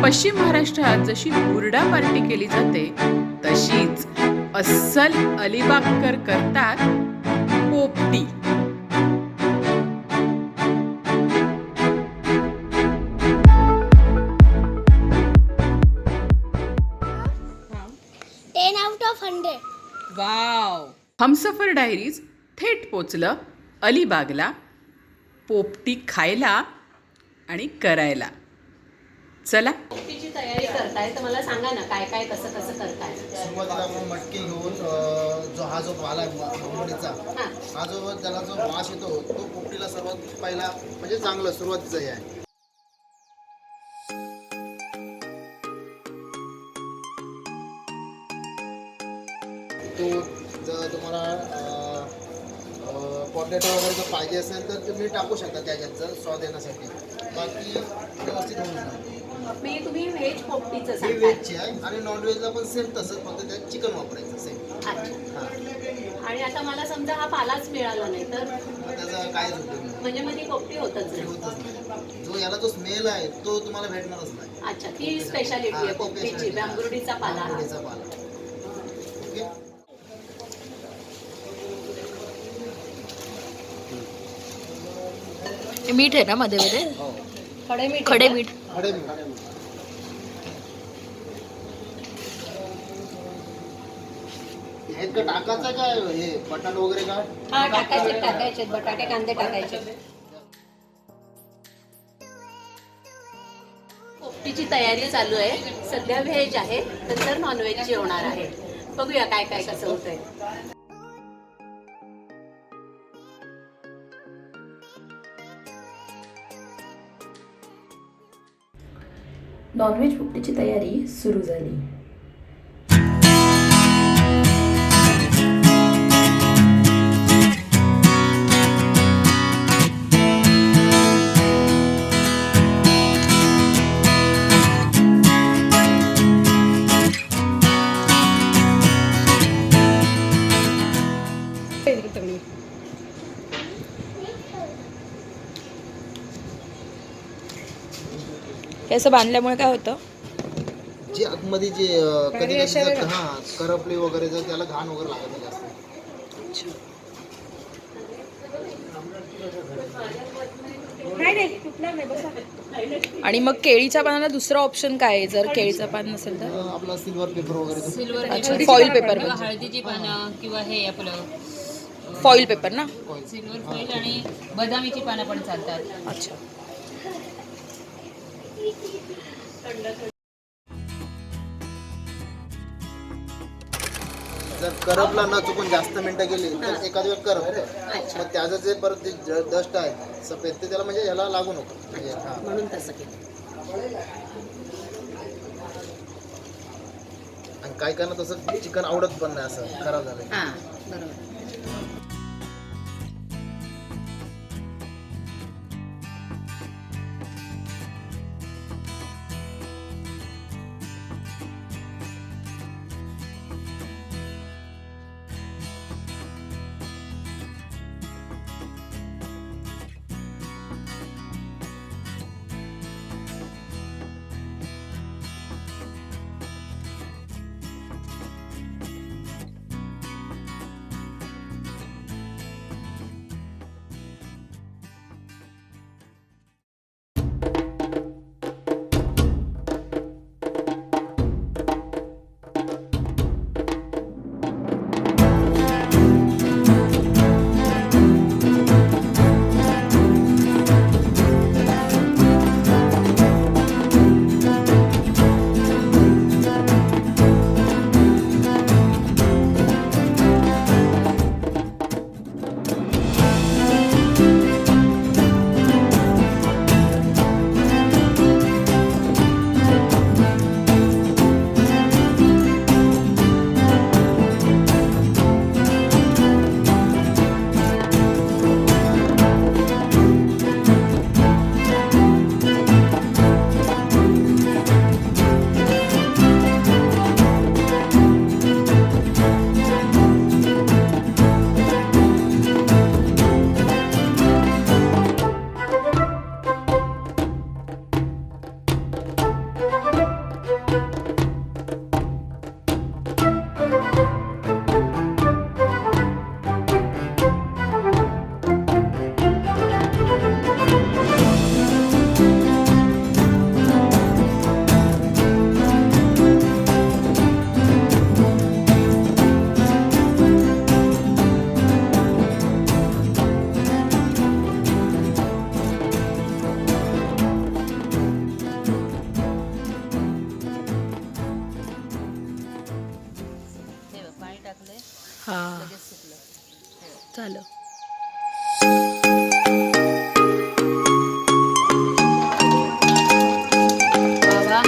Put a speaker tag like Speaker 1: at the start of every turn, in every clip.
Speaker 1: पश्चिम महाराष्ट्रात जशी हुरडा पार्टी केली जाते तशीच अस्सल अलिबागकर करतात पोपटी. वाव. हमसफर डायरीज थेट पोचलं अलिबागला पोपटी खायला आणि करायला. चला.
Speaker 2: पोपटीची तयारी करताय तर मला सांगा ना काय काय कसं कसं करताय.
Speaker 3: सुरुवातीला आपण मटकी घेऊन जो वाल आहे भांबुडीचा हा जो त्याला जो वास येतो तो पोपटीला सर्वात पहिला म्हणजे चांगलं सुरुवातीचं हे आहे. तो जर तुम्हाला पोटॅटो वगैरे जर पाहिजे असेल तर तुम्ही टाकू शकता त्याच्यात जर स्वाद येण्यासाठी. बाकी व्यवस्थित होऊन जाईल.
Speaker 2: मी तुम्ही व्हेज पोपटीचं
Speaker 3: ही
Speaker 2: सांगताय.
Speaker 3: व्हेजची आहे आणि नॉनव्हेजला पण सेम तसंच फक्त त्यात चिकन वापरायचं सेम.
Speaker 2: अच्छा.
Speaker 3: हां
Speaker 2: आणि आता मला समजा हा पालाच मिळाला नाही तर
Speaker 3: त्याचा कायच उपयोग नाही.
Speaker 2: म्हणजे मग ती पोपटी होतच नाही.
Speaker 3: होतच नाही. जो याला जो स्मेल आहे तो तुम्हाला भेटणारच नाही.
Speaker 2: अच्छा ती स्पेशालिटी आहे पोपटीची भांबुर्डीचा पाला.
Speaker 3: भांबुर्डीचा पाला. ओके.
Speaker 4: मीठ आहे ना मध्ये मध्ये.
Speaker 3: हो.
Speaker 2: खडे मीठ.
Speaker 4: खडे मीठ.
Speaker 3: खडे मीठ. हे का टाकायचं काय हे बटाट वगैरे का?
Speaker 2: हा टाकायचे बटाटे कांदे टाकायचे. पोपटीची तयारी चालू आहे. सध्या व्हेज आहे नंतर नॉनव्हेजची होणार आहे. बघूया काय काय कसं होतंय.
Speaker 4: नॉनव्हेज पोपटीची तयारी सुरू झाली. असं बांधल्यामुळे काय होतं,
Speaker 3: जे आतमध्ये जे कधी कधी हा करपली वगैरे जर त्याला घाण वगैरे लागत नाही जास्त.
Speaker 4: आणि मग केळीच्या पानाला दुसरं ऑप्शन काय आहे जर केळीचं पान नसेल तर?
Speaker 3: आपला सिल्वर पेपर वगैरे.
Speaker 4: अच्छा, फॉईल पेपर.
Speaker 5: हळदीची पानं किंवा हे आपलं
Speaker 4: फॉईल पेपर ना.
Speaker 5: सिल्वर फॉईल आणि बदामीची पानं पण चालतात.
Speaker 4: अच्छा.
Speaker 3: जर करपला न चुकून जास्त मिनिटं गेली तर एखाद वेळ करपतं. मग त्याचं जे परत जे डस्ट आहे सफेद ते त्याला म्हणजे याला लागू नको म्हणजे हा.
Speaker 2: म्हणून तसं केलं.
Speaker 3: आणि काय करणं तसं चिकन आवडत पण नाही असं खराब झालं.
Speaker 2: हां बरोबर.
Speaker 4: झालं. वा वा.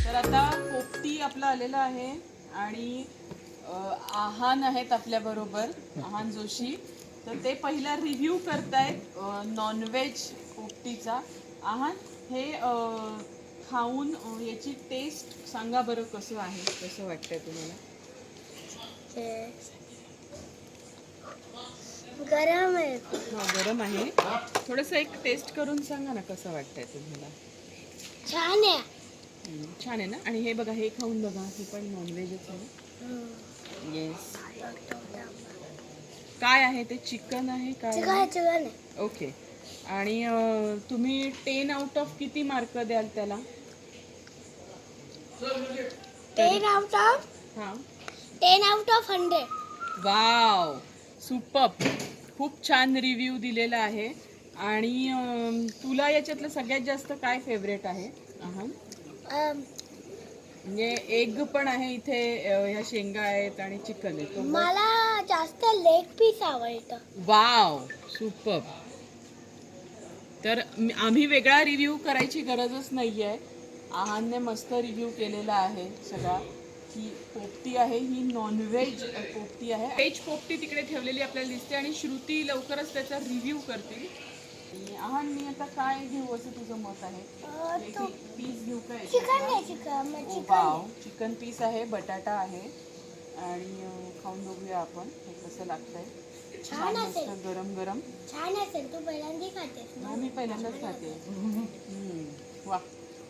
Speaker 1: तर आता पोपटी आपलं आलेलं आहे आणि आहान आहेत आपल्याबरोबर, आहान जोशी. तर ते पहिला रिव्ह्यू करतायत नॉनव्हेज पोपटीचा. आहान, हे खाऊन याची टेस्ट सांगा बरं, कसं आहे, कसं वाटतंय तुम्हाला?
Speaker 6: गरम आहे.
Speaker 1: हो, गरम आहे. थोडंसं एक टेस्ट करून सांगा ना, कसं वाटतंय तुम्हाला?
Speaker 6: छान आहे.
Speaker 1: छान आहे ना. आणि हे बघा, हे खाऊन बघा, हे पण नॉनव्हेजच आहे. येस. काय आहे ते? चिकन आहे काय?
Speaker 6: चिकन आहे.
Speaker 1: ओके. आणि तुम्ही 10 आउट ऑफ किती मार्क द्याल त्याला?
Speaker 6: 10 आउट ऑफ
Speaker 1: हां.
Speaker 6: 10 आउट ऑफ 100.
Speaker 1: Wow, superb. खूप छान रिव्ह्यू दिलेला आहे. आणि तुला याच्यातलं सगळ्यात जास्त काय फेवरेट आहे? म्हणजे एग पण आहे इथे, ह्या शेंगा आहेत आणि चिकन आहे.
Speaker 6: मला जास्त लेग पीस आवडतं.
Speaker 1: Wow, superb. तर आम्ही वेगळा रिव्ह्यू करायची गरजच नाही आहे. आहानने मस्त रिव्ह्यू केलेला आहे सगळा, की पोपटी आहे ही नॉनव्हेज पोपटी आहे. व्हेज पोपटी तिकडे ठेवलेली आपल्याला दिसते आणि श्रुती लवकरच त्याचा रिव्ह्यू करतील. आहान, मी आता काय घेऊ असं तुझं मत आहे? पीस घेऊ काय?
Speaker 6: चिकन आहे. चिकन
Speaker 1: वाव, चिकन पीस आहे, बटाटा आहे. आणि खाऊन बघूया आपण हे कसं लागतंय.
Speaker 6: छान
Speaker 1: मस्त
Speaker 6: असेल.
Speaker 1: गरम गरम.
Speaker 6: छान असेल. तू पहिल्यांदा खातेस ना?
Speaker 1: हो, मी पहिल्यांदाच खाते. वा,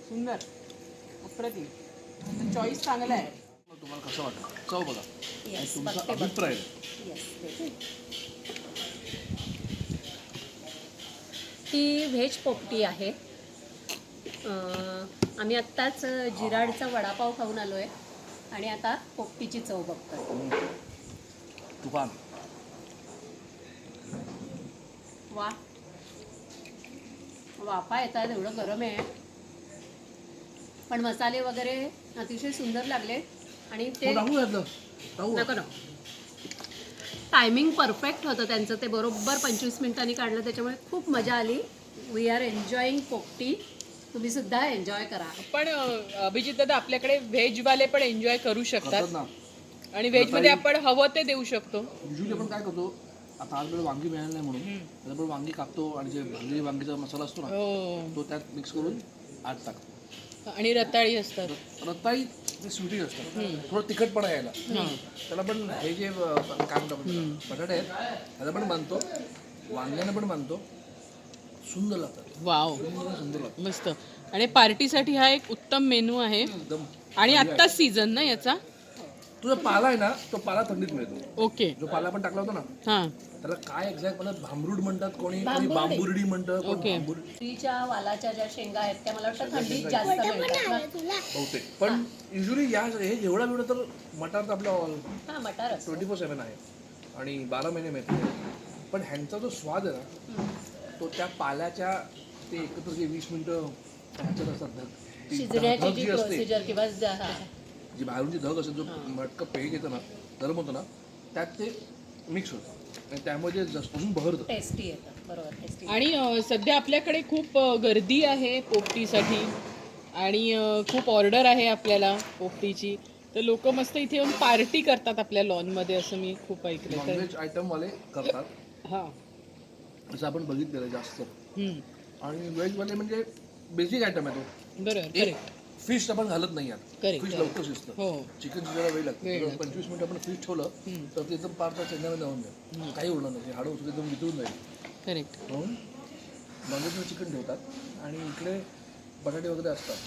Speaker 1: सुंदर, अप्रतिम. चॉईस चांगला आहे.
Speaker 7: तुम्हाला कसं वाटतं? चव बघा आणि तुमचा अभिप्राय.
Speaker 2: ही व्हेज पोपटी आहे. आम्ही आत्ताच जिराडचा वडापाव खाऊन आलो आहे आणि आता पोपटीची चव बघतोय.
Speaker 7: तुफान.
Speaker 2: वा, वाफा येतात, एवढं गरम आहे, पण मसाले वगैरे अतिशय सुंदर लागले. आणि ते नको ना, टायमिंग परफेक्ट होतं त्यांचं. ते बरोबर 25 मिनिटांनी काढलं, त्याच्यामुळे खूप मजा आली. वी आर एन्जॉईंग पोपटी. तुम्ही सुद्धा एन्जॉय करा.
Speaker 1: पण अभिजित दादा, आपल्याकडे व्हेजवाले पण एन्जॉय करू शकतात
Speaker 7: ना.
Speaker 1: आणि व्हेजमध्ये आपण हवं ते देऊ शकतो.
Speaker 7: युजली आपण काय करतो, आता आज वेळ वांगी मिळाली नाही म्हणून त्याच्याबरोबर वांगी कापतो आणि जे भाजलेली वांगीचा मसाला असतो ना, तो त्यात मिक्स करून आत टाकतो.
Speaker 1: आणि रताळी असतात.
Speaker 7: रताळी ते स्वीटी असतात, थोडं तिखटपणा यायला. त्याला पण हे जे काय म्हणतो आपण, बटाटे आहेत त्याला पण बांधतो, वांग्यानं पण बांधतो. सुंदर लागतात.
Speaker 1: वाव,
Speaker 7: सुंदर लागतं
Speaker 1: मस्त. आणि पार्टीसाठी हा एक उत्तम मेनू आहे.
Speaker 7: एकदम.
Speaker 1: आणि आत्ताच सीझन ना याचा.
Speaker 7: तुझा पाला आहे ना, तो पाला थंडीत मिळतो.
Speaker 1: ओके.
Speaker 7: जो पाला आपण टाकला होता ना,
Speaker 1: हां.
Speaker 7: त्याला काय एक्झॅक्ट मला भांबरूड म्हणतात, कोणी बांबुर्डी म्हणतं.
Speaker 1: ओके.
Speaker 2: तुरीच्या वालाच्या ज्या शेंगा आहेत त्या मला वाटतं थंडीत जास्त मिळतात ना.
Speaker 7: बहुतेक. पण युजली या हे जेवढा वेळ तर मटार तर आपला
Speaker 2: हां, मटार असतो.
Speaker 7: 24/7 आहे आणि 12 महिने मिळतो. पण ह्यांचा जो स्वाद आहे ना, तो त्या पाल्याच्या ते एकत्र जे 20 मिनिटं ह्याच्यात असतात, ती
Speaker 2: शिजण्याची
Speaker 7: धग
Speaker 2: जी
Speaker 7: जी असते,
Speaker 2: प्रोसिजर किंवा
Speaker 7: जी बाहेरून जी धग असते, जो मटकं पेज येतं ना, गरम होतं ना, त्यात ते मिक्स होतं आणि त्यामुळे जे अजून बहरतं.
Speaker 2: टेस्टी येतं. बरोबर, टेस्टी.
Speaker 1: आणि सध्या आपल्याकडे खूप गर्दी आहे पोपटीसाठी आणि खूप ऑर्डर आहे आपल्याला पोपटीची. तर लोक मस्त इथे येऊन पार्टी करतात आपल्या लॉनमध्ये, असं मी खूप ऐकलं. तर
Speaker 7: नॉनव्हेज आयटमवाले करतात,
Speaker 1: हां.
Speaker 7: असं आपण बघितलेलं आहे जास्त.
Speaker 1: हम्म.
Speaker 7: आणि व्हेजवाले म्हणजे बेसिक आयटम आहे तो.
Speaker 1: बरोबर, करेक्ट.
Speaker 7: फिश आपण घालत नाही यात.
Speaker 1: Correct,
Speaker 7: fish
Speaker 1: correct.
Speaker 7: लवकर शिजतं.
Speaker 1: हो.
Speaker 7: चिकन शिजायला वेळ लागतो.
Speaker 1: वेळ
Speaker 7: 25 मिनिटं आपण फिश ठेवलं तर ते एकदम पार चेंद्यामध्ये होऊन जाईल. काही उरणार नाही, हाडं सुद्धा एकदम वितळून जाईल.
Speaker 1: करेक्ट.
Speaker 7: म्हणून नॉनव्हेजमध्ये चिकन ठेवतात आणि इकडे बटाटे वगैरे असतात.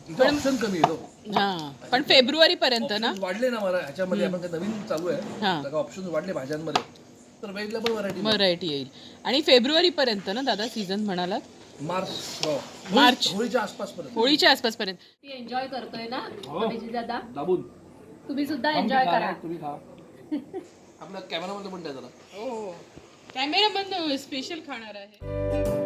Speaker 7: इथे
Speaker 1: पण-
Speaker 7: ऑप्शन कमी येतो.
Speaker 1: हां, पण फेब्रुवारी पर्यंत ना.
Speaker 7: Options वाढले ना मला ह्याच्यामध्ये, आपण काही नवीन चालू आहे,
Speaker 1: हां.
Speaker 7: सगळं ऑप्शन वाढले भाज्यांमध्ये, तर वेगळ्या पण व्हरायटी.
Speaker 1: व्हरायटी येईल. आणि फेब्रुवारी पर्यंत ना दादा सीझन म्हणालात? मार्च.
Speaker 7: होळीच्या आसपासपर्यंत
Speaker 1: होळीच्या आसपासपर्यंत.
Speaker 2: ती एन्जॉय करतोय ना
Speaker 7: हो.
Speaker 2: अभिजित दादा,
Speaker 7: दाबून
Speaker 2: तुम्ही सुद्धा एन्जॉय करा.
Speaker 7: तुम्ही खा आपल्या कॅमेरामध्ये पण द्या जरा
Speaker 1: हो, कॅमेरामन स्पेशल खाणार आहे.